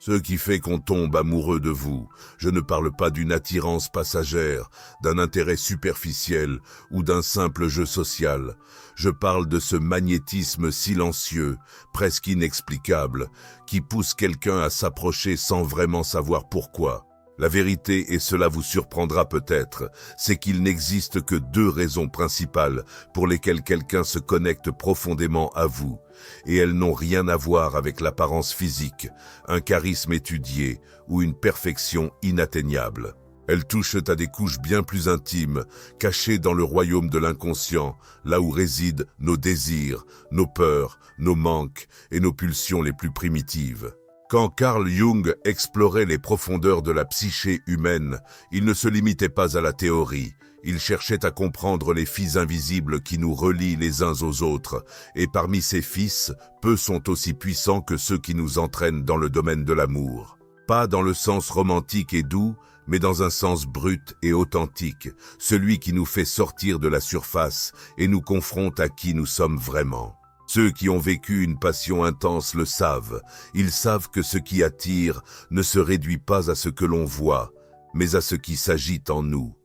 Ce qui fait qu'on tombe amoureux de vous, je ne parle pas d'une attirance passagère, d'un intérêt superficiel ou d'un simple jeu social. Je parle de ce magnétisme silencieux, presque inexplicable, qui pousse quelqu'un à s'approcher sans vraiment savoir pourquoi. La vérité, et cela vous surprendra peut-être, c'est qu'il n'existe que deux raisons principales pour lesquelles quelqu'un se connecte profondément à vous, et elles n'ont rien à voir avec l'apparence physique, un charisme étudié ou une perfection inatteignable. Elles touchent à des couches bien plus intimes, cachées dans le royaume de l'inconscient, là où résident nos désirs, nos peurs, nos manques et nos pulsions les plus primitives. Quand Carl Jung explorait les profondeurs de la psyché humaine, il ne se limitait pas à la théorie. Il cherchait à comprendre les fils invisibles qui nous relient les uns aux autres, et parmi ces fils, peu sont aussi puissants que ceux qui nous entraînent dans le domaine de l'amour. Pas dans le sens romantique et doux, mais dans un sens brut et authentique, celui qui nous fait sortir de la surface et nous confronte à qui nous sommes vraiment. Ceux qui ont vécu une passion intense le savent. Ils savent que ce qui attire ne se réduit pas à ce que l'on voit, mais à ce qui s'agite en nous.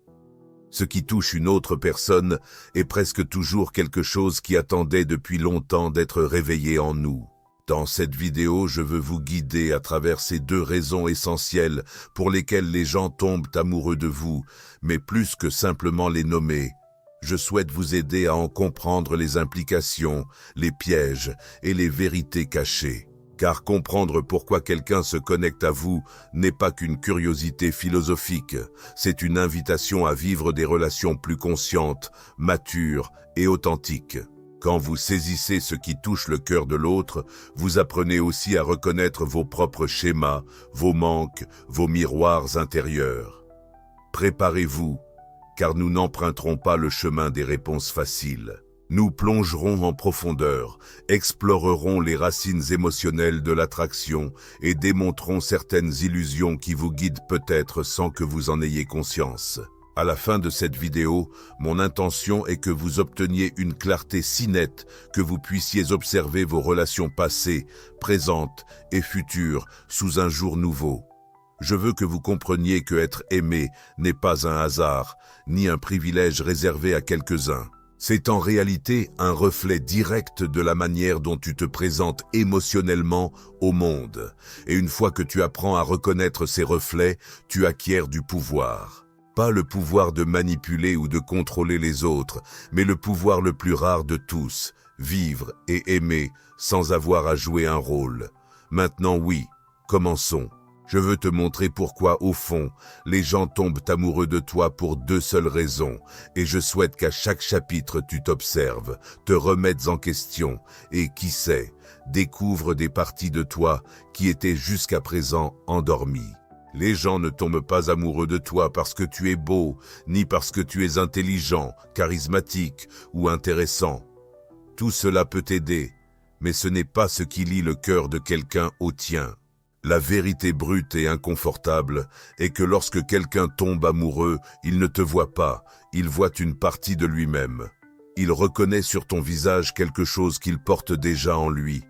Ce qui touche une autre personne est presque toujours quelque chose qui attendait depuis longtemps d'être réveillé en nous. Dans cette vidéo, je veux vous guider à travers ces deux raisons essentielles pour lesquelles les gens tombent amoureux de vous, mais plus que simplement les nommer. Je souhaite vous aider à en comprendre les implications, les pièges et les vérités cachées. Car comprendre pourquoi quelqu'un se connecte à vous n'est pas qu'une curiosité philosophique, c'est une invitation à vivre des relations plus conscientes, matures et authentiques. Quand vous saisissez ce qui touche le cœur de l'autre, vous apprenez aussi à reconnaître vos propres schémas, vos manques, vos miroirs intérieurs. Préparez-vous, car nous n'emprunterons pas le chemin des réponses faciles. Nous plongerons en profondeur, explorerons les racines émotionnelles de l'attraction et démonterons certaines illusions qui vous guident peut-être sans que vous en ayez conscience. À la fin de cette vidéo, mon intention est que vous obteniez une clarté si nette que vous puissiez observer vos relations passées, présentes et futures sous un jour nouveau. Je veux que vous compreniez que être aimé n'est pas un hasard, ni un privilège réservé à quelques-uns. C'est en réalité un reflet direct de la manière dont tu te présentes émotionnellement au monde. Et une fois que tu apprends à reconnaître ces reflets, tu acquiers du pouvoir. Pas le pouvoir de manipuler ou de contrôler les autres, mais le pouvoir le plus rare de tous, vivre et aimer sans avoir à jouer un rôle. Maintenant oui, commençons. Je veux te montrer pourquoi, au fond, les gens tombent amoureux de toi pour deux seules raisons, et je souhaite qu'à chaque chapitre tu t'observes, te remettes en question, et qui sait, découvre des parties de toi qui étaient jusqu'à présent endormies. Les gens ne tombent pas amoureux de toi parce que tu es beau, ni parce que tu es intelligent, charismatique ou intéressant. Tout cela peut t'aider, mais ce n'est pas ce qui lie le cœur de quelqu'un au tien. La vérité brute et inconfortable est que lorsque quelqu'un tombe amoureux, il ne te voit pas, il voit une partie de lui-même. Il reconnaît sur ton visage quelque chose qu'il porte déjà en lui,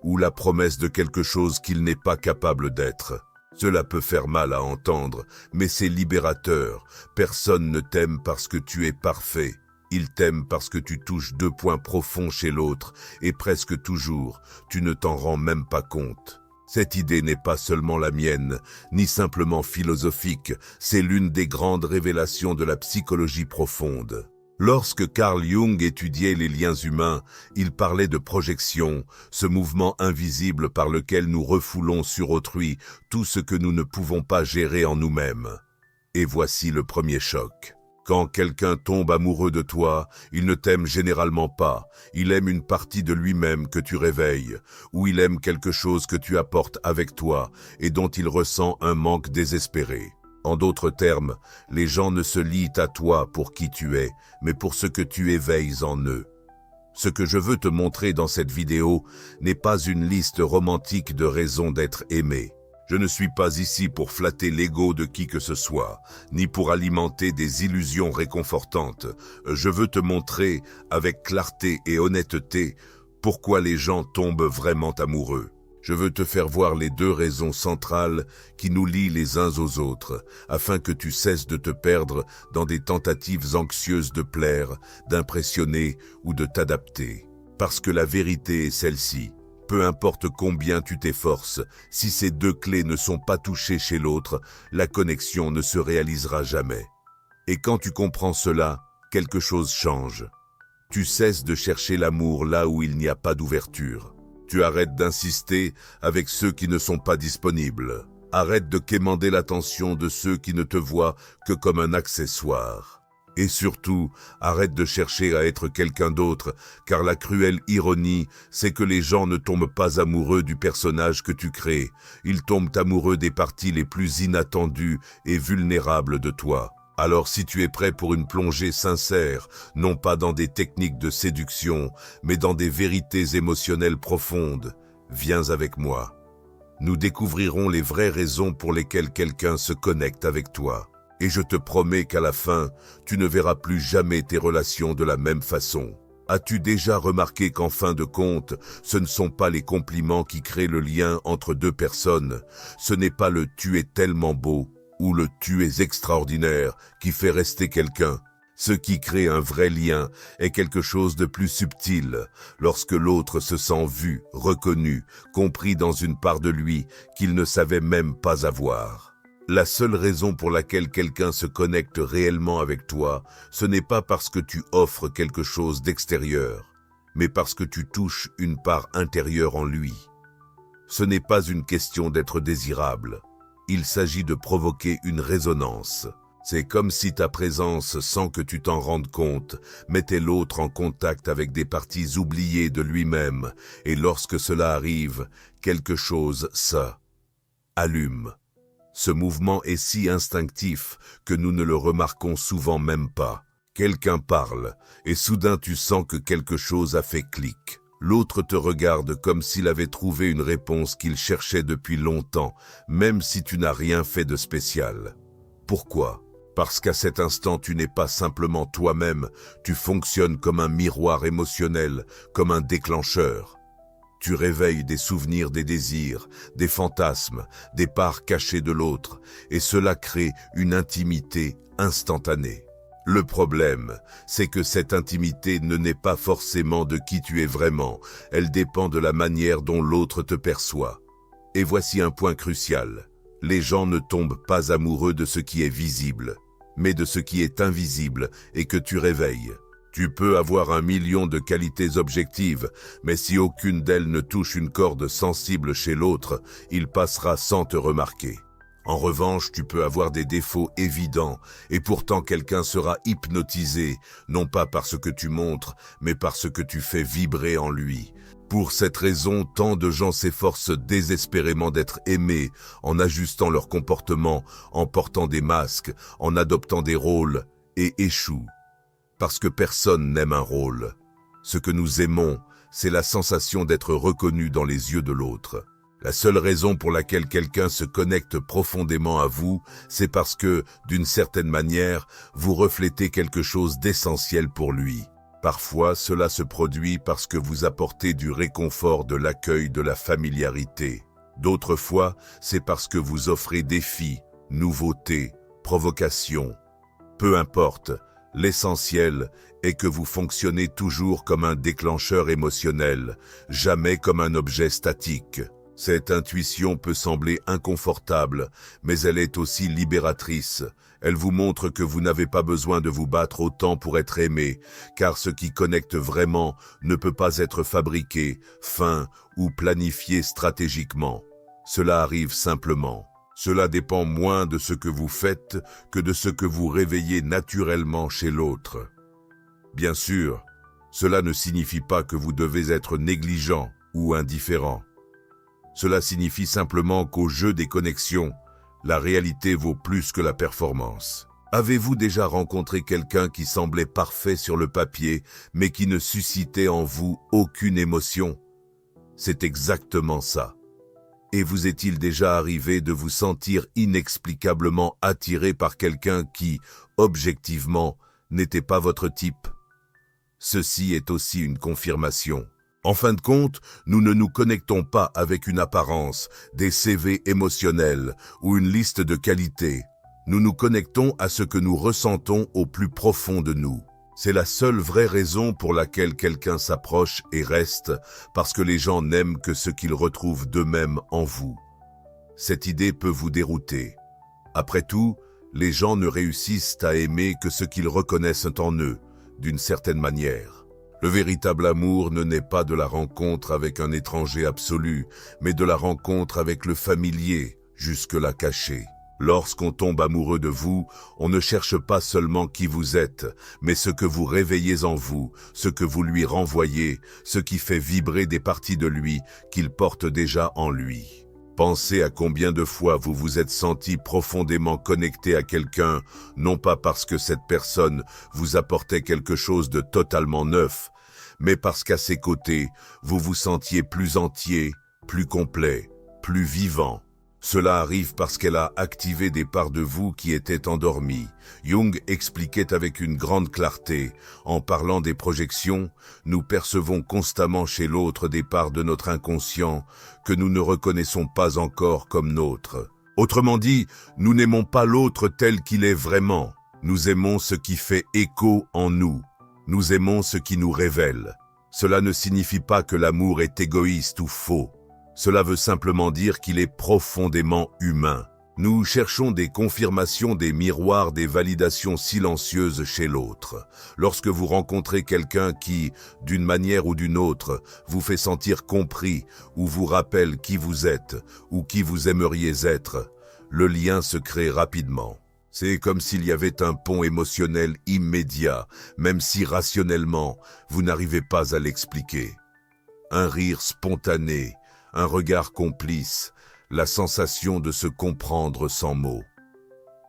ou la promesse de quelque chose qu'il n'est pas capable d'être. Cela peut faire mal à entendre, mais c'est libérateur. Personne ne t'aime parce que tu es parfait. Il t'aime parce que tu touches deux points profonds chez l'autre, et presque toujours, tu ne t'en rends même pas compte. Cette idée n'est pas seulement la mienne, ni simplement philosophique, c'est l'une des grandes révélations de la psychologie profonde. Lorsque Carl Jung étudiait les liens humains, il parlait de projection, ce mouvement invisible par lequel nous refoulons sur autrui tout ce que nous ne pouvons pas gérer en nous-mêmes. Et voici le premier choc. Quand quelqu'un tombe amoureux de toi, il ne t'aime généralement pas. Il aime une partie de lui-même que tu réveilles, ou il aime quelque chose que tu apportes avec toi et dont il ressent un manque désespéré. En d'autres termes, les gens ne se lient à toi pour qui tu es, mais pour ce que tu éveilles en eux. Ce que je veux te montrer dans cette vidéo n'est pas une liste romantique de raisons d'être aimé. Je ne suis pas ici pour flatter l'ego de qui que ce soit, ni pour alimenter des illusions réconfortantes. Je veux te montrer, avec clarté et honnêteté, pourquoi les gens tombent vraiment amoureux. Je veux te faire voir les deux raisons centrales qui nous lient les uns aux autres, afin que tu cesses de te perdre dans des tentatives anxieuses de plaire, d'impressionner ou de t'adapter. Parce que la vérité est celle-ci. Peu importe combien tu t'efforces, si ces deux clés ne sont pas touchées chez l'autre, la connexion ne se réalisera jamais. Et quand tu comprends cela, quelque chose change. Tu cesses de chercher l'amour là où il n'y a pas d'ouverture. Tu arrêtes d'insister avec ceux qui ne sont pas disponibles. Arrête de quémander l'attention de ceux qui ne te voient que comme un accessoire. Et surtout, arrête de chercher à être quelqu'un d'autre, car la cruelle ironie, c'est que les gens ne tombent pas amoureux du personnage que tu crées. Ils tombent amoureux des parties les plus inattendues et vulnérables de toi. Alors si tu es prêt pour une plongée sincère, non pas dans des techniques de séduction, mais dans des vérités émotionnelles profondes, viens avec moi. Nous découvrirons les vraies raisons pour lesquelles quelqu'un se connecte avec toi. Et je te promets qu'à la fin, tu ne verras plus jamais tes relations de la même façon. As-tu déjà remarqué qu'en fin de compte, ce ne sont pas les compliments qui créent le lien entre deux personnes, ce n'est pas le « tu es tellement beau » ou le « tu es extraordinaire » qui fait rester quelqu'un. Ce qui crée un vrai lien est quelque chose de plus subtil, lorsque l'autre se sent vu, reconnu, compris dans une part de lui qu'il ne savait même pas avoir. La seule raison pour laquelle quelqu'un se connecte réellement avec toi, ce n'est pas parce que tu offres quelque chose d'extérieur, mais parce que tu touches une part intérieure en lui. Ce n'est pas une question d'être désirable. Il s'agit de provoquer une résonance. C'est comme si ta présence, sans que tu t'en rendes compte, mettait l'autre en contact avec des parties oubliées de lui-même, et lorsque cela arrive, quelque chose allume. Ce mouvement est si instinctif que nous ne le remarquons souvent même pas. Quelqu'un parle, et soudain tu sens que quelque chose a fait clic. L'autre te regarde comme s'il avait trouvé une réponse qu'il cherchait depuis longtemps, même si tu n'as rien fait de spécial. Pourquoi ? Parce qu'à cet instant, tu n'es pas simplement toi-même, tu fonctionnes comme un miroir émotionnel, comme un déclencheur. Tu réveilles des souvenirs, des désirs, des fantasmes, des parts cachées de l'autre, et cela crée une intimité instantanée. Le problème, c'est que cette intimité ne naît pas forcément de qui tu es vraiment, elle dépend de la manière dont l'autre te perçoit. Et voici un point crucial. Les gens ne tombent pas amoureux de ce qui est visible, mais de ce qui est invisible et que tu réveilles. Tu peux avoir 1 million de qualités objectives, mais si aucune d'elles ne touche une corde sensible chez l'autre, il passera sans te remarquer. En revanche, tu peux avoir des défauts évidents, et pourtant quelqu'un sera hypnotisé, non pas par ce que tu montres, mais par ce que tu fais vibrer en lui. Pour cette raison, tant de gens s'efforcent désespérément d'être aimés, en ajustant leur comportement, en portant des masques, en adoptant des rôles, et échouent. Parce que personne n'aime un rôle. Ce que nous aimons, c'est la sensation d'être reconnu dans les yeux de l'autre. La seule raison pour laquelle quelqu'un se connecte profondément à vous, c'est parce que, d'une certaine manière, vous reflétez quelque chose d'essentiel pour lui. Parfois, cela se produit parce que vous apportez du réconfort, de l'accueil, de la familiarité. D'autres fois, c'est parce que vous offrez défis, nouveautés, provocations. Peu importe, l'essentiel est que vous fonctionnez toujours comme un déclencheur émotionnel, jamais comme un objet statique. Cette intuition peut sembler inconfortable, mais elle est aussi libératrice. Elle vous montre que vous n'avez pas besoin de vous battre autant pour être aimé, car ce qui connecte vraiment ne peut pas être fabriqué, feint ou planifié stratégiquement. Cela arrive simplement. Cela dépend moins de ce que vous faites que de ce que vous réveillez naturellement chez l'autre. Bien sûr, cela ne signifie pas que vous devez être négligent ou indifférent. Cela signifie simplement qu'au jeu des connexions, la réalité vaut plus que la performance. Avez-vous déjà rencontré quelqu'un qui semblait parfait sur le papier, mais qui ne suscitait en vous aucune émotion? C'est exactement ça. Et vous est-il déjà arrivé de vous sentir inexplicablement attiré par quelqu'un qui, objectivement, n'était pas votre type? Ceci est aussi une confirmation. En fin de compte, nous ne nous connectons pas avec une apparence, des CV émotionnels ou une liste de qualités. Nous nous connectons à ce que nous ressentons au plus profond de nous. C'est la seule vraie raison pour laquelle quelqu'un s'approche et reste, parce que les gens n'aiment que ce qu'ils retrouvent d'eux-mêmes en vous. Cette idée peut vous dérouter. Après tout, les gens ne réussissent à aimer que ce qu'ils reconnaissent en eux, d'une certaine manière. Le véritable amour ne naît pas de la rencontre avec un étranger absolu, mais de la rencontre avec le familier, jusque-là caché. Lorsqu'on tombe amoureux de vous, on ne cherche pas seulement qui vous êtes, mais ce que vous réveillez en vous, ce que vous lui renvoyez, ce qui fait vibrer des parties de lui qu'il porte déjà en lui. Pensez à combien de fois vous vous êtes senti profondément connecté à quelqu'un, non pas parce que cette personne vous apportait quelque chose de totalement neuf, mais parce qu'à ses côtés, vous vous sentiez plus entier, plus complet, plus vivant. Cela arrive parce qu'elle a activé des parts de vous qui étaient endormies. Jung expliquait avec une grande clarté, en parlant des projections, nous percevons constamment chez l'autre des parts de notre inconscient que nous ne reconnaissons pas encore comme nôtres. Autrement dit, nous n'aimons pas l'autre tel qu'il est vraiment. Nous aimons ce qui fait écho en nous. Nous aimons ce qui nous révèle. Cela ne signifie pas que l'amour est égoïste ou faux. Cela veut simplement dire qu'il est profondément humain. Nous cherchons des confirmations, des miroirs, des validations silencieuses chez l'autre. Lorsque vous rencontrez quelqu'un qui, d'une manière ou d'une autre, vous fait sentir compris ou vous rappelle qui vous êtes ou qui vous aimeriez être, le lien se crée rapidement. C'est comme s'il y avait un pont émotionnel immédiat, même si rationnellement, vous n'arrivez pas à l'expliquer. Un rire spontané, un regard complice, la sensation de se comprendre sans mots.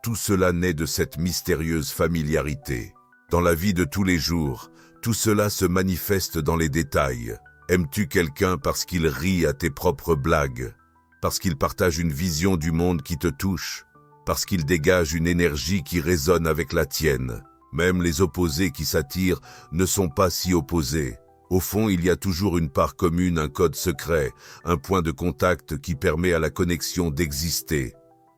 Tout cela naît de cette mystérieuse familiarité. Dans la vie de tous les jours, tout cela se manifeste dans les détails. Aimes-tu quelqu'un parce qu'il rit à tes propres blagues, parce qu'il partage une vision du monde qui te touche, parce qu'il dégage une énergie qui résonne avec la tienne? Même les opposés qui s'attirent ne sont pas si opposés. Au fond, il y a toujours une part commune, un code secret, un point de contact qui permet à la connexion d'exister.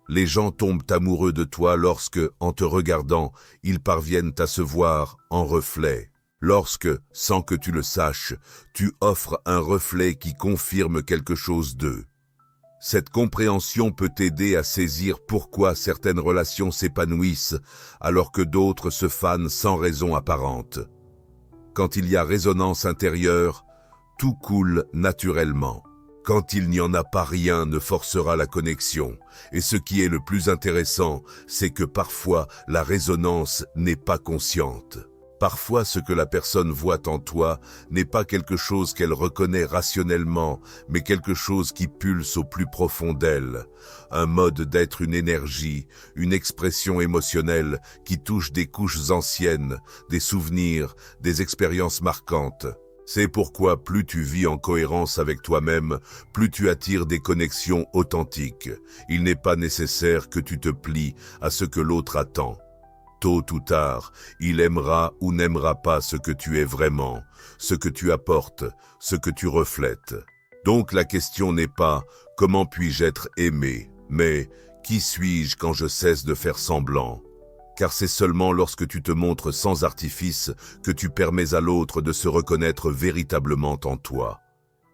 Les gens tombent amoureux de toi lorsque, en te regardant, ils parviennent à se voir en reflet. Lorsque, sans que tu le saches, tu offres un reflet qui confirme quelque chose d'eux. Cette compréhension peut t'aider à saisir pourquoi certaines relations s'épanouissent alors que d'autres se fanent sans raison apparente. Quand il y a résonance intérieure, tout coule naturellement. Quand il n'y en a pas, rien ne forcera la connexion. Et ce qui est le plus intéressant, c'est que parfois la résonance n'est pas consciente. Parfois, ce que la personne voit en toi n'est pas quelque chose qu'elle reconnaît rationnellement, mais quelque chose qui pulse au plus profond d'elle. Un mode d'être, une énergie, une expression émotionnelle qui touche des couches anciennes, des souvenirs, des expériences marquantes. C'est pourquoi plus tu vis en cohérence avec toi-même, plus tu attires des connexions authentiques. Il n'est pas nécessaire que tu te plies à ce que l'autre attend. Tôt ou tard, il aimera ou n'aimera pas ce que tu es vraiment, ce que tu apportes, ce que tu reflètes. Donc la question n'est pas « comment puis-je être aimé ?» mais « qui suis-je quand je cesse de faire semblant ?» Car c'est seulement lorsque tu te montres sans artifice que tu permets à l'autre de se reconnaître véritablement en toi.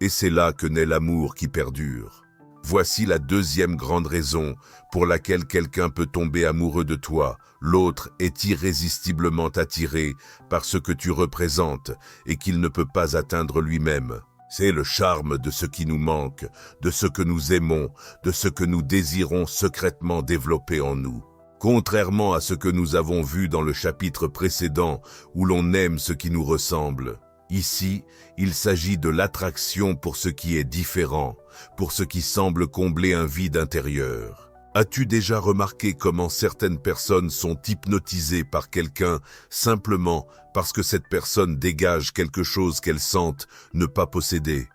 Et c'est là que naît l'amour qui perdure. Voici la deuxième grande raison pour laquelle quelqu'un peut tomber amoureux de toi. L'autre est irrésistiblement attiré par ce que tu représentes et qu'il ne peut pas atteindre lui-même. C'est le charme de ce qui nous manque, de ce que nous aimons, de ce que nous désirons secrètement développer en nous. Contrairement à ce que nous avons vu dans le chapitre précédent où l'on aime ce qui nous ressemble. Ici, il s'agit de l'attraction pour ce qui est différent, pour ce qui semble combler un vide intérieur. As-tu déjà remarqué comment certaines personnes sont hypnotisées par quelqu'un simplement parce que cette personne dégage quelque chose qu'elles sentent ne pas posséder?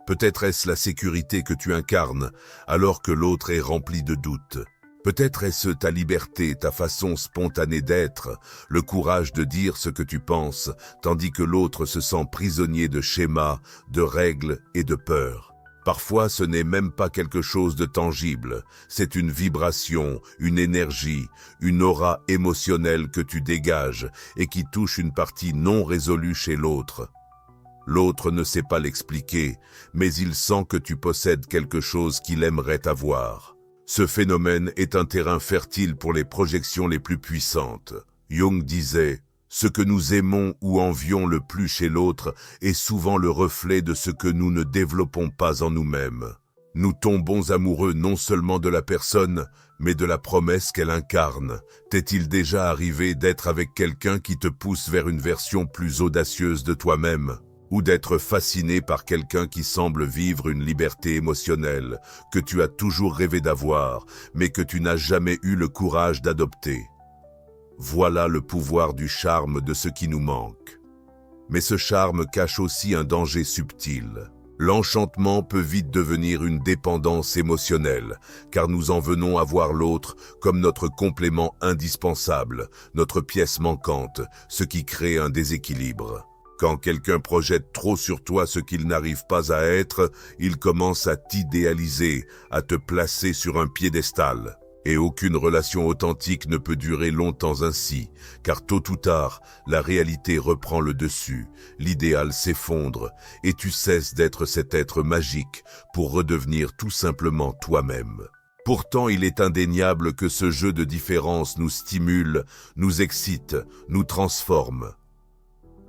Peut-être est-ce la sécurité que tu incarnes alors que l'autre est rempli de doutes. Peut-être est-ce ta liberté, ta façon spontanée d'être, le courage de dire ce que tu penses, tandis que l'autre se sent prisonnier de schémas, de règles et de peurs. Parfois, ce n'est même pas quelque chose de tangible, c'est une vibration, une énergie, une aura émotionnelle que tu dégages et qui touche une partie non résolue chez l'autre. L'autre ne sait pas l'expliquer, mais il sent que tu possèdes quelque chose qu'il aimerait avoir. Ce phénomène est un terrain fertile pour les projections les plus puissantes. Jung disait « Ce que nous aimons ou envions le plus chez l'autre est souvent le reflet de ce que nous ne développons pas en nous-mêmes. Nous tombons amoureux non seulement de la personne, mais de la promesse qu'elle incarne. T'est-il déjà arrivé d'être avec quelqu'un qui te pousse vers une version plus audacieuse de toi-même ? Ou d'être fasciné par quelqu'un qui semble vivre une liberté émotionnelle que tu as toujours rêvé d'avoir, mais que tu n'as jamais eu le courage d'adopter. Voilà le pouvoir du charme de ce qui nous manque. Mais ce charme cache aussi un danger subtil. L'enchantement peut vite devenir une dépendance émotionnelle, car nous en venons à voir l'autre comme notre complément indispensable, notre pièce manquante, ce qui crée un déséquilibre. Quand quelqu'un projette trop sur toi ce qu'il n'arrive pas à être, il commence à t'idéaliser, à te placer sur un piédestal. Et aucune relation authentique ne peut durer longtemps ainsi, car tôt ou tard, la réalité reprend le dessus, l'idéal s'effondre, et tu cesses d'être cet être magique pour redevenir tout simplement toi-même. Pourtant, il est indéniable que ce jeu de différence nous stimule, nous excite, nous transforme.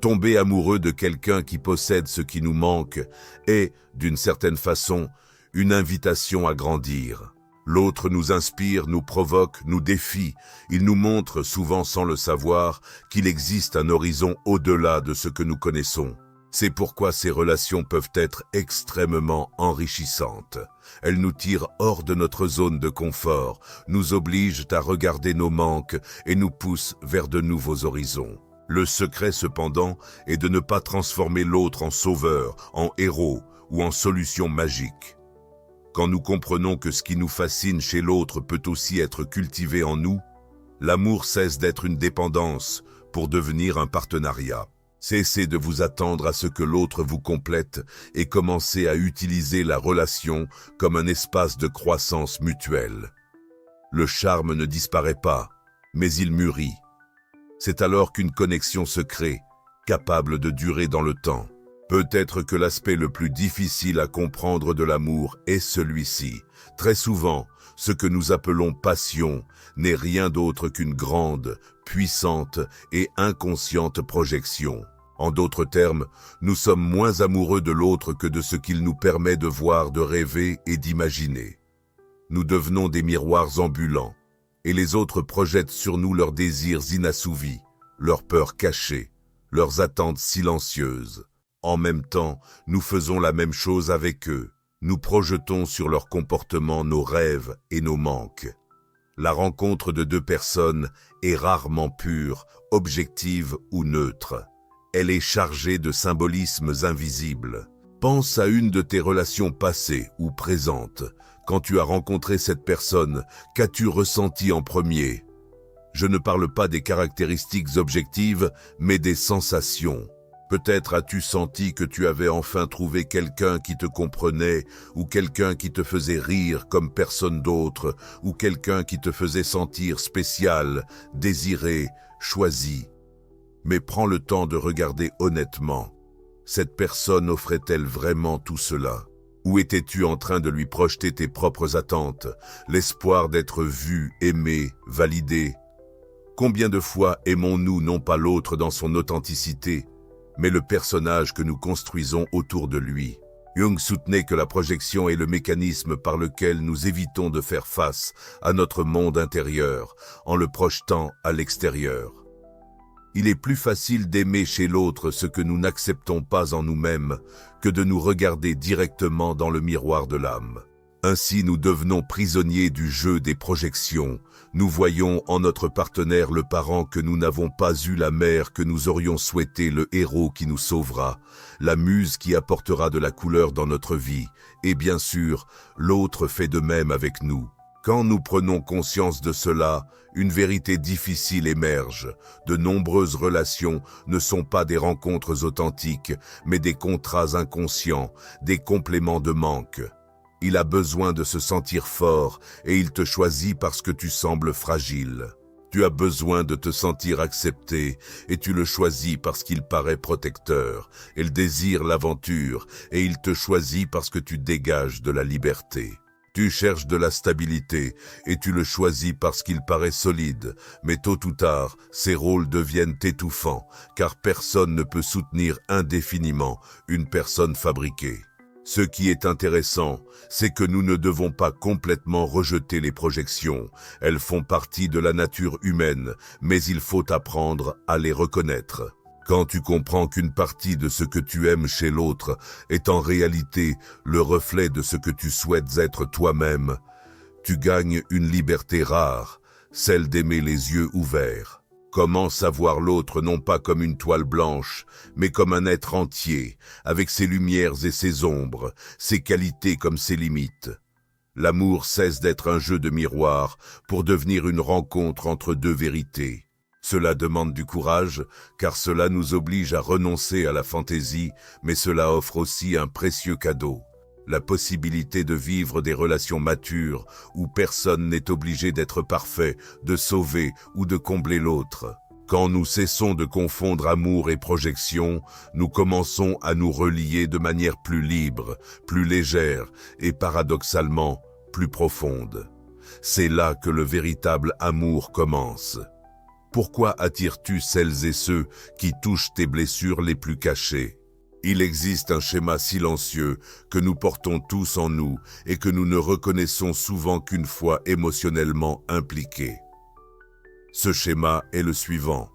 Tomber amoureux de quelqu'un qui possède ce qui nous manque est, d'une certaine façon, une invitation à grandir. L'autre nous inspire, nous provoque, nous défie. Il nous montre, souvent sans le savoir, qu'il existe un horizon au-delà de ce que nous connaissons. C'est pourquoi ces relations peuvent être extrêmement enrichissantes. Elles nous tirent hors de notre zone de confort, nous obligent à regarder nos manques et nous poussent vers de nouveaux horizons. Le secret, cependant, est de ne pas transformer l'autre en sauveur, en héros ou en solution magique. Quand nous comprenons que ce qui nous fascine chez l'autre peut aussi être cultivé en nous, l'amour cesse d'être une dépendance pour devenir un partenariat. Cessez de vous attendre à ce que l'autre vous complète et commencez à utiliser la relation comme un espace de croissance mutuelle. Le charme ne disparaît pas, mais il mûrit. C'est alors qu'une connexion se crée, capable de durer dans le temps. Peut-être que l'aspect le plus difficile à comprendre de l'amour est celui-ci. Très souvent, ce que nous appelons passion n'est rien d'autre qu'une grande, puissante et inconsciente projection. En d'autres termes, nous sommes moins amoureux de l'autre que de ce qu'il nous permet de voir, de rêver et d'imaginer. Nous devenons des miroirs ambulants. Et les autres projettent sur nous leurs désirs inassouvis, leurs peurs cachées, leurs attentes silencieuses. En même temps, nous faisons la même chose avec eux. Nous projetons sur leur comportement nos rêves et nos manques. La rencontre de deux personnes est rarement pure, objective ou neutre. Elle est chargée de symbolismes invisibles. Pense à une de tes relations passées ou présentes. Quand tu as rencontré cette personne, qu'as-tu ressenti en premier? Je ne parle pas des caractéristiques objectives, mais des sensations. Peut-être as-tu senti que tu avais enfin trouvé quelqu'un qui te comprenait, ou quelqu'un qui te faisait rire comme personne d'autre, ou quelqu'un qui te faisait sentir spécial, désiré, choisi. Mais prends le temps de regarder honnêtement. Cette personne offrait-elle vraiment tout cela? Ou étais-tu en train de lui projeter tes propres attentes, l'espoir d'être vu, aimé, validé? Combien de fois aimons-nous non pas l'autre dans son authenticité, mais le personnage que nous construisons autour de lui? Jung soutenait que la projection est le mécanisme par lequel nous évitons de faire face à notre monde intérieur en le projetant à l'extérieur. Il est plus facile d'aimer chez l'autre ce que nous n'acceptons pas en nous-mêmes que de nous regarder directement dans le miroir de l'âme. Ainsi, nous devenons prisonniers du jeu des projections. Nous voyons en notre partenaire le parent que nous n'avons pas eu, la mère que nous aurions souhaité, le héros qui nous sauvera, la muse qui apportera de la couleur dans notre vie, et bien sûr, l'autre fait de même avec nous. Quand nous prenons conscience de cela, une vérité difficile émerge. De nombreuses relations ne sont pas des rencontres authentiques, mais des contrats inconscients, des compléments de manque. Il a besoin de se sentir fort et il te choisit parce que tu sembles fragile. Tu as besoin de te sentir accepté et tu le choisis parce qu'il paraît protecteur. Il désire l'aventure et il te choisit parce que tu dégages de la liberté. Tu cherches de la stabilité et tu le choisis parce qu'il paraît solide. Mais tôt ou tard, ces rôles deviennent étouffants car personne ne peut soutenir indéfiniment une personne fabriquée. Ce qui est intéressant, c'est que nous ne devons pas complètement rejeter les projections. Elles font partie de la nature humaine, mais il faut apprendre à les reconnaître. Quand tu comprends qu'une partie de ce que tu aimes chez l'autre est en réalité le reflet de ce que tu souhaites être toi-même, tu gagnes une liberté rare, celle d'aimer les yeux ouverts. Commence à voir l'autre non pas comme une toile blanche, mais comme un être entier, avec ses lumières et ses ombres, ses qualités comme ses limites. L'amour cesse d'être un jeu de miroir pour devenir une rencontre entre deux vérités. Cela demande du courage, car cela nous oblige à renoncer à la fantaisie, mais cela offre aussi un précieux cadeau. La possibilité de vivre des relations matures où personne n'est obligé d'être parfait, de sauver ou de combler l'autre. Quand nous cessons de confondre amour et projection, nous commençons à nous relier de manière plus libre, plus légère et paradoxalement plus profonde. C'est là que le véritable amour commence. Pourquoi attires-tu celles et ceux qui touchent tes blessures les plus cachées ? Il existe un schéma silencieux que nous portons tous en nous et que nous ne reconnaissons souvent qu'une fois émotionnellement impliqués. Ce schéma est le suivant.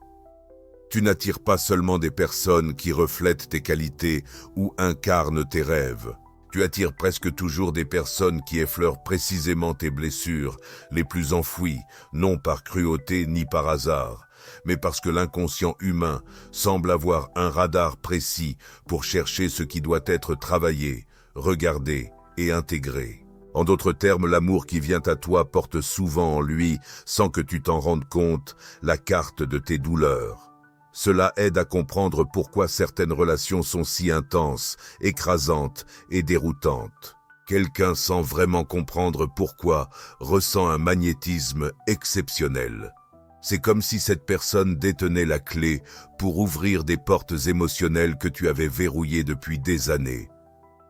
Tu n'attires pas seulement des personnes qui reflètent tes qualités ou incarnent tes rêves. Tu attires presque toujours des personnes qui effleurent précisément tes blessures les plus enfouies, non par cruauté ni par hasard, mais parce que l'inconscient humain semble avoir un radar précis pour chercher ce qui doit être travaillé, regardé et intégré. En d'autres termes, l'amour qui vient à toi porte souvent en lui, sans que tu t'en rendes compte, la carte de tes douleurs. Cela aide à comprendre pourquoi certaines relations sont si intenses, écrasantes et déroutantes. Quelqu'un sans vraiment comprendre pourquoi ressent un magnétisme exceptionnel. C'est comme si cette personne détenait la clé pour ouvrir des portes émotionnelles que tu avais verrouillées depuis des années.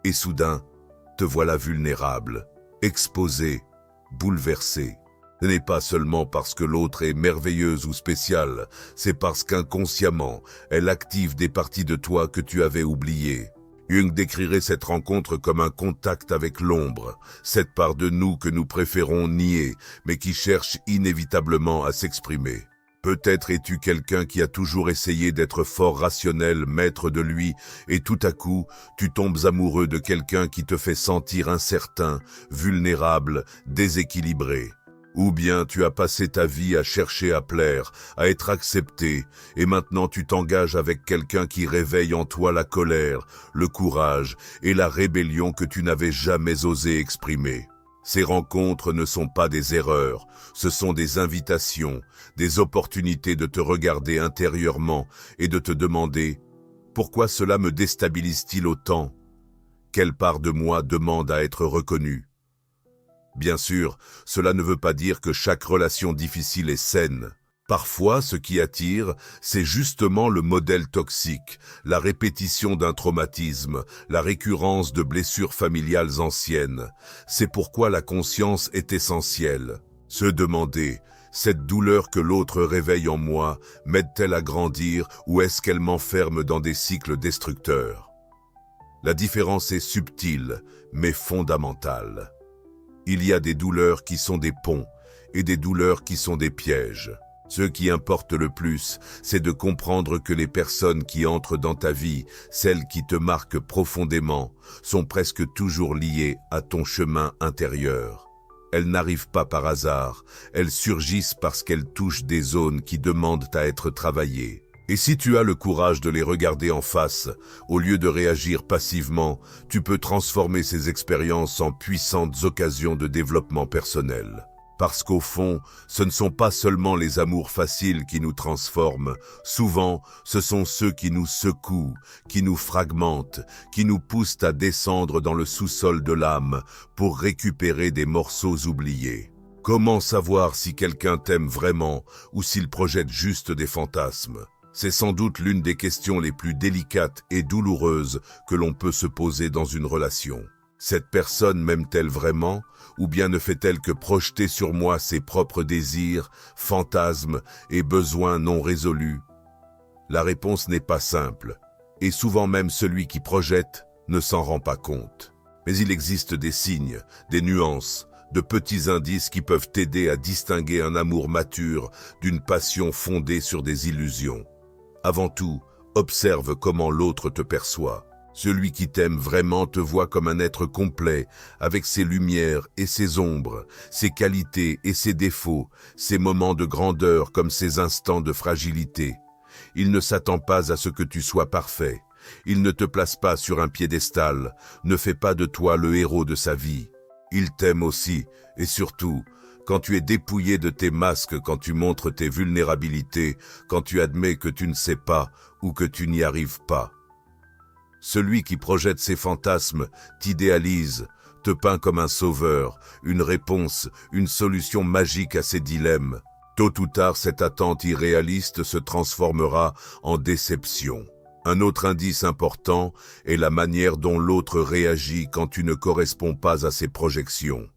Et soudain, te voilà vulnérable, exposé, bouleversé. Ce n'est pas seulement parce que l'autre est merveilleuse ou spéciale, c'est parce qu'inconsciemment, elle active des parties de toi que tu avais oubliées. Jung décrirait cette rencontre comme un contact avec l'ombre, cette part de nous que nous préférons nier, mais qui cherche inévitablement à s'exprimer. Peut-être es-tu quelqu'un qui a toujours essayé d'être fort rationnel, maître de lui, et tout à coup, tu tombes amoureux de quelqu'un qui te fait sentir incertain, vulnérable, déséquilibré. Ou bien tu as passé ta vie à chercher à plaire, à être accepté, et maintenant tu t'engages avec quelqu'un qui réveille en toi la colère, le courage et la rébellion que tu n'avais jamais osé exprimer. Ces rencontres ne sont pas des erreurs, ce sont des invitations, des opportunités de te regarder intérieurement et de te demander « Pourquoi cela me déstabilise-t-il autant ? Quelle part de moi demande à être reconnue ?» Bien sûr, cela ne veut pas dire que chaque relation difficile est saine. Parfois, ce qui attire, c'est justement le modèle toxique, la répétition d'un traumatisme, la récurrence de blessures familiales anciennes. C'est pourquoi la conscience est essentielle. Se demander, cette douleur que l'autre réveille en moi, m'aide-t-elle à grandir ou est-ce qu'elle m'enferme dans des cycles destructeurs? La différence est subtile, mais fondamentale. Il y a des douleurs qui sont des ponts et des douleurs qui sont des pièges. Ce qui importe le plus, c'est de comprendre que les personnes qui entrent dans ta vie, celles qui te marquent profondément, sont presque toujours liées à ton chemin intérieur. Elles n'arrivent pas par hasard, elles surgissent parce qu'elles touchent des zones qui demandent à être travaillées. Et si tu as le courage de les regarder en face, au lieu de réagir passivement, tu peux transformer ces expériences en puissantes occasions de développement personnel. Parce qu'au fond, ce ne sont pas seulement les amours faciles qui nous transforment. Souvent, ce sont ceux qui nous secouent, qui nous fragmentent, qui nous poussent à descendre dans le sous-sol de l'âme pour récupérer des morceaux oubliés. Comment savoir si quelqu'un t'aime vraiment ou s'il projette juste des fantasmes? C'est sans doute l'une des questions les plus délicates et douloureuses que l'on peut se poser dans une relation. Cette personne m'aime-t-elle vraiment, ou bien ne fait-elle que projeter sur moi ses propres désirs, fantasmes et besoins non résolus? La réponse n'est pas simple, et souvent même celui qui projette ne s'en rend pas compte. Mais il existe des signes, des nuances, de petits indices qui peuvent t'aider à distinguer un amour mature d'une passion fondée sur des illusions. Avant tout, observe comment l'autre te perçoit. Celui qui t'aime vraiment te voit comme un être complet, avec ses lumières et ses ombres, ses qualités et ses défauts, ses moments de grandeur comme ses instants de fragilité. Il ne s'attend pas à ce que tu sois parfait. Il ne te place pas sur un piédestal, ne fait pas de toi le héros de sa vie. Il t'aime aussi, et surtout, quand tu es dépouillé de tes masques, quand tu montres tes vulnérabilités, quand tu admets que tu ne sais pas ou que tu n'y arrives pas. Celui qui projette ses fantasmes t'idéalise, te peint comme un sauveur, une réponse, une solution magique à ses dilemmes. Tôt ou tard, cette attente irréaliste se transformera en déception. Un autre indice important est la manière dont l'autre réagit quand tu ne corresponds pas à ses projections.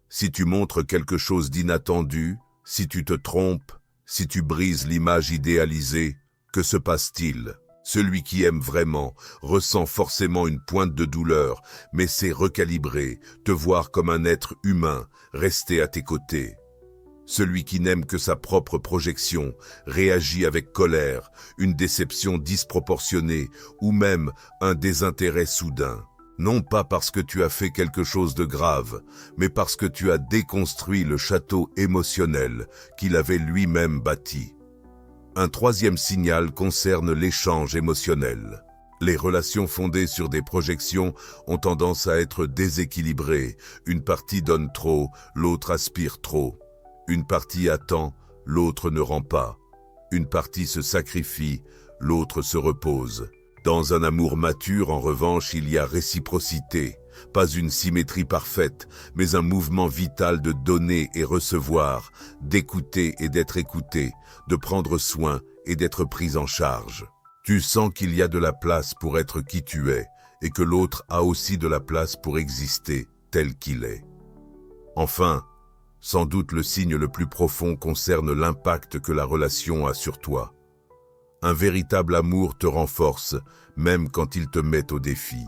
Si tu montres quelque chose d'inattendu, si tu te trompes, si tu brises l'image idéalisée, que se passe-t-il ? Celui qui aime vraiment ressent forcément une pointe de douleur, mais sait recalibrer, te voir comme un être humain, rester à tes côtés. Celui qui n'aime que sa propre projection réagit avec colère, une déception disproportionnée ou même un désintérêt soudain. Non pas parce que tu as fait quelque chose de grave, mais parce que tu as déconstruit le château émotionnel qu'il avait lui-même bâti. Un troisième signal concerne l'échange émotionnel. Les relations fondées sur des projections ont tendance à être déséquilibrées. Une partie donne trop, l'autre aspire trop. Une partie attend, l'autre ne rend pas. Une partie se sacrifie, l'autre se repose. Dans un amour mature, en revanche, il y a réciprocité. Pas une symétrie parfaite, mais un mouvement vital de donner et recevoir, d'écouter et d'être écouté, de prendre soin et d'être pris en charge. Tu sens qu'il y a de la place pour être qui tu es, et que l'autre a aussi de la place pour exister tel qu'il est. Enfin, sans doute le signe le plus profond concerne l'impact que la relation a sur toi. Un véritable amour te renforce, même quand il te met au défi.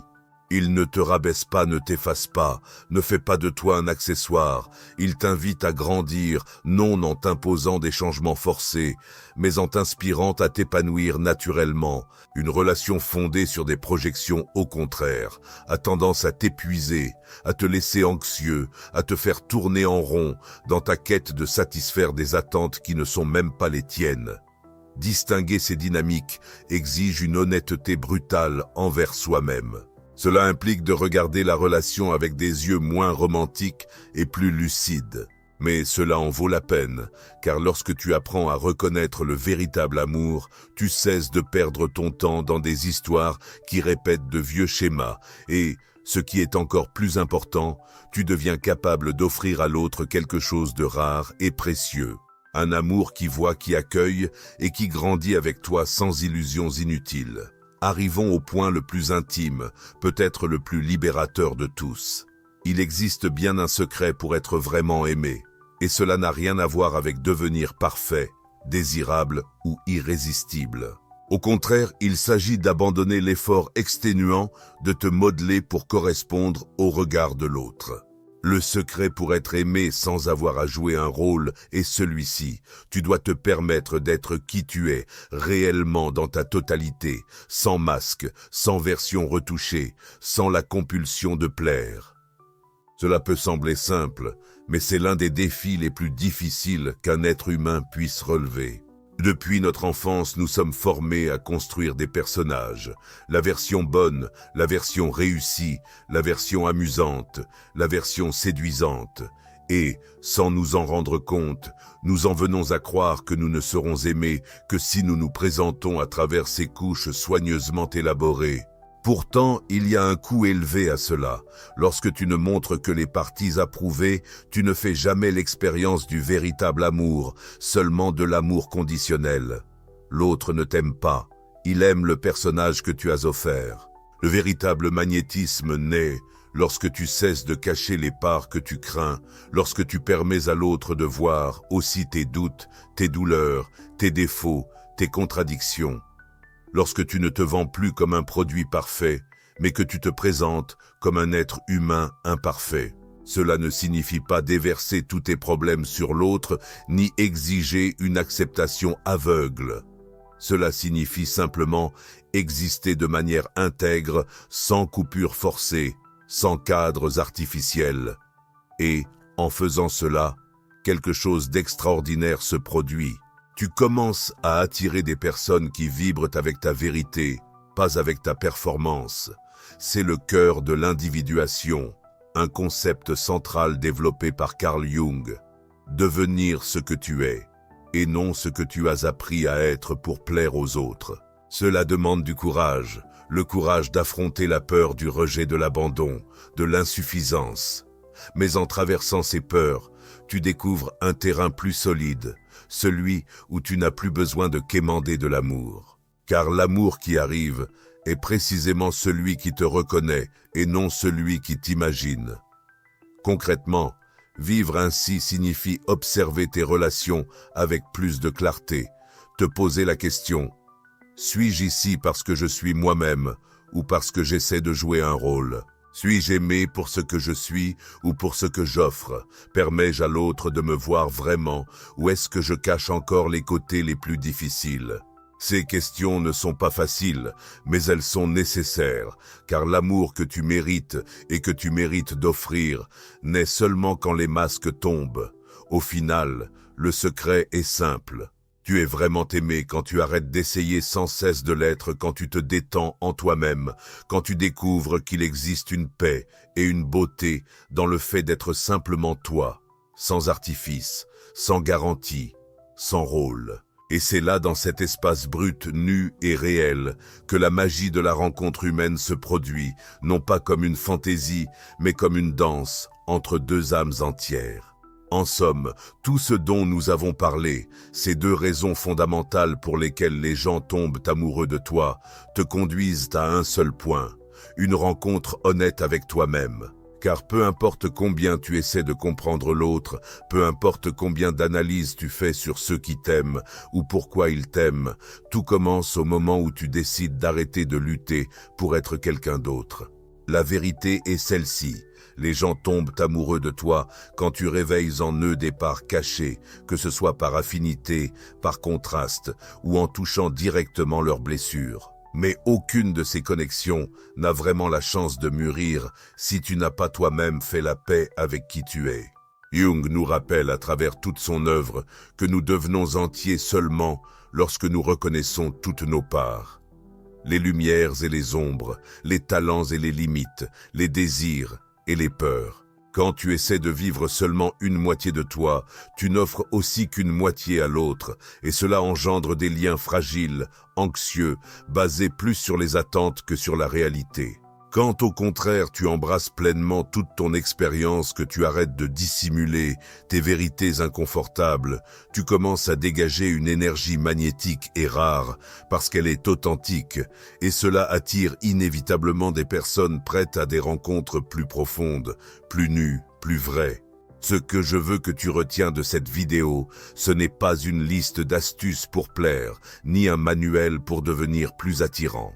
Il ne te rabaisse pas, ne t'efface pas, ne fait pas de toi un accessoire. Il t'invite à grandir, non en t'imposant des changements forcés, mais en t'inspirant à t'épanouir naturellement. Une relation fondée sur des projections, au contraire, a tendance à t'épuiser, à te laisser anxieux, à te faire tourner en rond dans ta quête de satisfaire des attentes qui ne sont même pas les tiennes. Distinguer ces dynamiques exige une honnêteté brutale envers soi-même. Cela implique de regarder la relation avec des yeux moins romantiques et plus lucides. Mais cela en vaut la peine, car lorsque tu apprends à reconnaître le véritable amour, tu cesses de perdre ton temps dans des histoires qui répètent de vieux schémas et, ce qui est encore plus important, tu deviens capable d'offrir à l'autre quelque chose de rare et précieux. Un amour qui voit, qui accueille et qui grandit avec toi sans illusions inutiles. Arrivons au point le plus intime, peut-être le plus libérateur de tous. Il existe bien un secret pour être vraiment aimé, et cela n'a rien à voir avec devenir parfait, désirable ou irrésistible. Au contraire, il s'agit d'abandonner l'effort exténuant de te modeler pour correspondre au regard de l'autre. Le secret pour être aimé sans avoir à jouer un rôle est celui-ci. Tu dois te permettre d'être qui tu es, réellement dans ta totalité, sans masque, sans version retouchée, sans la compulsion de plaire. Cela peut sembler simple, mais c'est l'un des défis les plus difficiles qu'un être humain puisse relever. Depuis notre enfance, nous sommes formés à construire des personnages. La version bonne, la version réussie, la version amusante, la version séduisante. Et, sans nous en rendre compte, nous en venons à croire que nous ne serons aimés que si nous nous présentons à travers ces couches soigneusement élaborées. Pourtant, il y a un coût élevé à cela. Lorsque tu ne montres que les parties approuvées, tu ne fais jamais l'expérience du véritable amour, seulement de l'amour conditionnel. L'autre ne t'aime pas, il aime le personnage que tu as offert. Le véritable magnétisme naît lorsque tu cesses de cacher les parts que tu crains, lorsque tu permets à l'autre de voir aussi tes doutes, tes douleurs, tes défauts, tes contradictions. Lorsque tu ne te vends plus comme un produit parfait, mais que tu te présentes comme un être humain imparfait. Cela ne signifie pas déverser tous tes problèmes sur l'autre, ni exiger une acceptation aveugle. Cela signifie simplement exister de manière intègre, sans coupure forcée, sans cadres artificiels. Et, en faisant cela, quelque chose d'extraordinaire se produit. Tu commences à attirer des personnes qui vibrent avec ta vérité, pas avec ta performance. C'est le cœur de l'individuation, un concept central développé par Carl Jung. Devenir ce que tu es, et non ce que tu as appris à être pour plaire aux autres. Cela demande du courage, le courage d'affronter la peur du rejet, de l'abandon, de l'insuffisance. Mais en traversant ces peurs, tu découvres un terrain plus solide, celui où tu n'as plus besoin de quémander de l'amour. Car l'amour qui arrive est précisément celui qui te reconnaît et non celui qui t'imagine. Concrètement, vivre ainsi signifie observer tes relations avec plus de clarté, te poser la question « Suis-je ici parce que je suis moi-même ou parce que j'essaie de jouer un rôle ? Suis-je aimé pour ce que je suis ou pour ce que j'offre ? Permets-je à l'autre de me voir vraiment ou est-ce que je cache encore les côtés les plus difficiles ? » Ces questions ne sont pas faciles, mais elles sont nécessaires, car l'amour que tu mérites et que tu mérites d'offrir naît seulement quand les masques tombent. Au final, le secret est simple. Tu es vraiment aimé quand tu arrêtes d'essayer sans cesse de l'être, quand tu te détends en toi-même, quand tu découvres qu'il existe une paix et une beauté dans le fait d'être simplement toi, sans artifice, sans garantie, sans rôle. Et c'est là, dans cet espace brut, nu et réel, que la magie de la rencontre humaine se produit, non pas comme une fantaisie, mais comme une danse entre deux âmes entières. En somme, tout ce dont nous avons parlé, ces deux raisons fondamentales pour lesquelles les gens tombent amoureux de toi, te conduisent à un seul point, une rencontre honnête avec toi-même. Car peu importe combien tu essaies de comprendre l'autre, peu importe combien d'analyses tu fais sur ceux qui t'aiment ou pourquoi ils t'aiment, tout commence au moment où tu décides d'arrêter de lutter pour être quelqu'un d'autre. La vérité est celle-ci. Les gens tombent amoureux de toi quand tu réveilles en eux des parts cachées, que ce soit par affinité, par contraste ou en touchant directement leurs blessures. Mais aucune de ces connexions n'a vraiment la chance de mûrir si tu n'as pas toi-même fait la paix avec qui tu es. Jung nous rappelle à travers toute son œuvre que nous devenons entiers seulement lorsque nous reconnaissons toutes nos parts. Les lumières et les ombres, les talents et les limites, les désirs et les peurs. Quand tu essaies de vivre seulement une moitié de toi, tu n'offres aussi qu'une moitié à l'autre, et cela engendre des liens fragiles, anxieux, basés plus sur les attentes que sur la réalité. Quand au contraire tu embrasses pleinement toute ton expérience, que tu arrêtes de dissimuler tes vérités inconfortables, tu commences à dégager une énergie magnétique et rare parce qu'elle est authentique, et cela attire inévitablement des personnes prêtes à des rencontres plus profondes, plus nues, plus vraies. Ce que je veux que tu retiens de cette vidéo, ce n'est pas une liste d'astuces pour plaire, ni un manuel pour devenir plus attirant.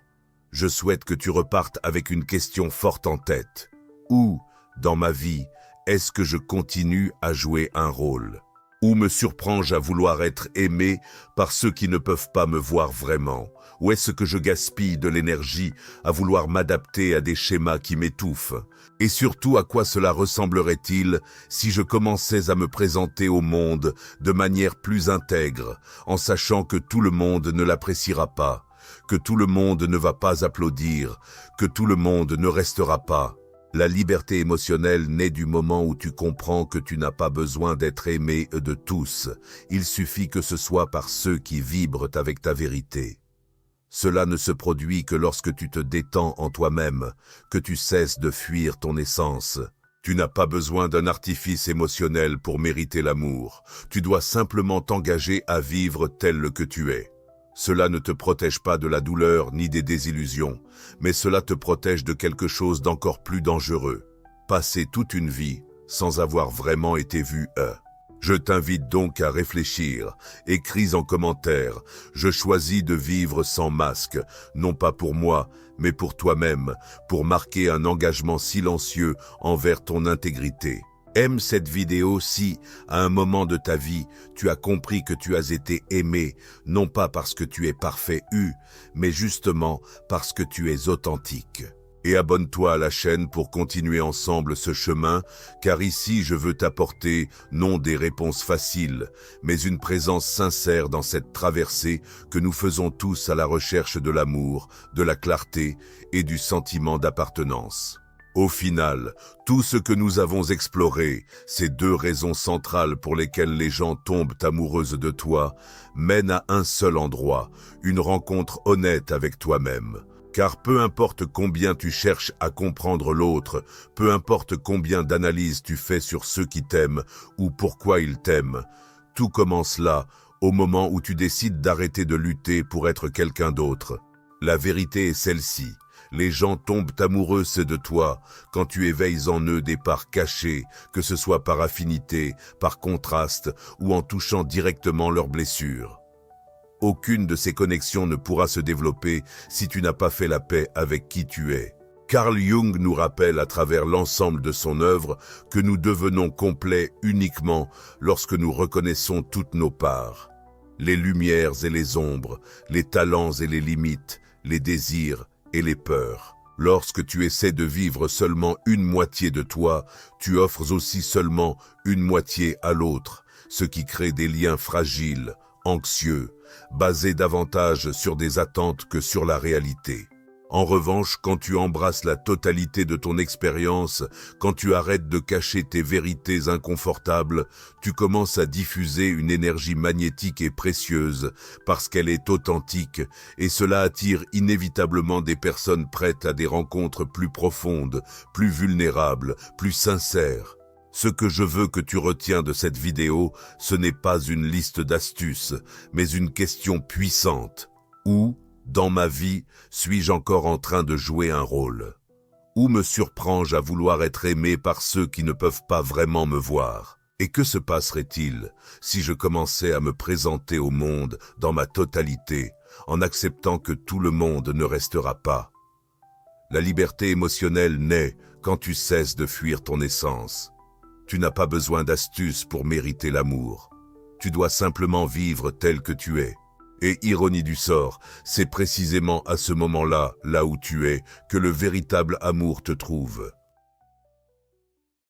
Je souhaite que tu repartes avec une question forte en tête. Où, dans ma vie, est-ce que je continue à jouer un rôle ? Où me surprends-je à vouloir être aimé par ceux qui ne peuvent pas me voir vraiment ? Où est-ce que je gaspille de l'énergie à vouloir m'adapter à des schémas qui m'étouffent ? Et surtout, à quoi cela ressemblerait-il si je commençais à me présenter au monde de manière plus intègre, en sachant que tout le monde ne l'appréciera pas, que tout le monde ne va pas applaudir, que tout le monde ne restera pas. La liberté émotionnelle naît du moment où tu comprends que tu n'as pas besoin d'être aimé de tous. Il suffit que ce soit par ceux qui vibrent avec ta vérité. Cela ne se produit que lorsque tu te détends en toi-même, que tu cesses de fuir ton essence. Tu n'as pas besoin d'un artifice émotionnel pour mériter l'amour. Tu dois simplement t'engager à vivre tel que tu es. Cela ne te protège pas de la douleur ni des désillusions, mais cela te protège de quelque chose d'encore plus dangereux. Passer toute une vie sans avoir vraiment été vu. Je t'invite donc à réfléchir. Écris en commentaire. Je choisis de vivre sans masque, non pas pour moi, mais pour toi-même, pour marquer un engagement silencieux envers ton intégrité. Aime cette vidéo si, à un moment de ta vie, tu as compris que tu as été aimé, non pas parce que tu es parfait mais justement parce que tu es authentique. Et abonne-toi à la chaîne pour continuer ensemble ce chemin, car ici je veux t'apporter non des réponses faciles, mais une présence sincère dans cette traversée que nous faisons tous à la recherche de l'amour, de la clarté et du sentiment d'appartenance. Au final, tout ce que nous avons exploré, ces deux raisons centrales pour lesquelles les gens tombent amoureuses de toi, mènent à un seul endroit, une rencontre honnête avec toi-même. Car peu importe combien tu cherches à comprendre l'autre, peu importe combien d'analyses tu fais sur ceux qui t'aiment ou pourquoi ils t'aiment, tout commence là, au moment où tu décides d'arrêter de lutter pour être quelqu'un d'autre. La vérité est celle-ci. Les gens tombent amoureux de toi quand tu éveilles en eux des parts cachées, que ce soit par affinité, par contraste ou en touchant directement leurs blessures. Aucune de ces connexions ne pourra se développer si tu n'as pas fait la paix avec qui tu es. Carl Jung nous rappelle à travers l'ensemble de son œuvre que nous devenons complets uniquement lorsque nous reconnaissons toutes nos parts. Les lumières et les ombres, les talents et les limites, les désirs et les peurs. Lorsque tu essaies de vivre seulement une moitié de toi, tu offres aussi seulement une moitié à l'autre, ce qui crée des liens fragiles, anxieux, basés davantage sur des attentes que sur la réalité. En revanche, quand tu embrasses la totalité de ton expérience, quand tu arrêtes de cacher tes vérités inconfortables, tu commences à diffuser une énergie magnétique et précieuse parce qu'elle est authentique et cela attire inévitablement des personnes prêtes à des rencontres plus profondes, plus vulnérables, plus sincères. Ce que je veux que tu retiens de cette vidéo, ce n'est pas une liste d'astuces, mais une question puissante. Où, dans ma vie, suis-je encore en train de jouer un rôle? Où me surprends-je à vouloir être aimé par ceux qui ne peuvent pas vraiment me voir? Et que se passerait-il si je commençais à me présenter au monde dans ma totalité, en acceptant que tout le monde ne restera pas? La liberté émotionnelle naît quand tu cesses de fuir ton essence. Tu n'as pas besoin d'astuces pour mériter l'amour. Tu dois simplement vivre tel que tu es. Et ironie du sort, c'est précisément à ce moment-là, là où tu es, que le véritable amour te trouve.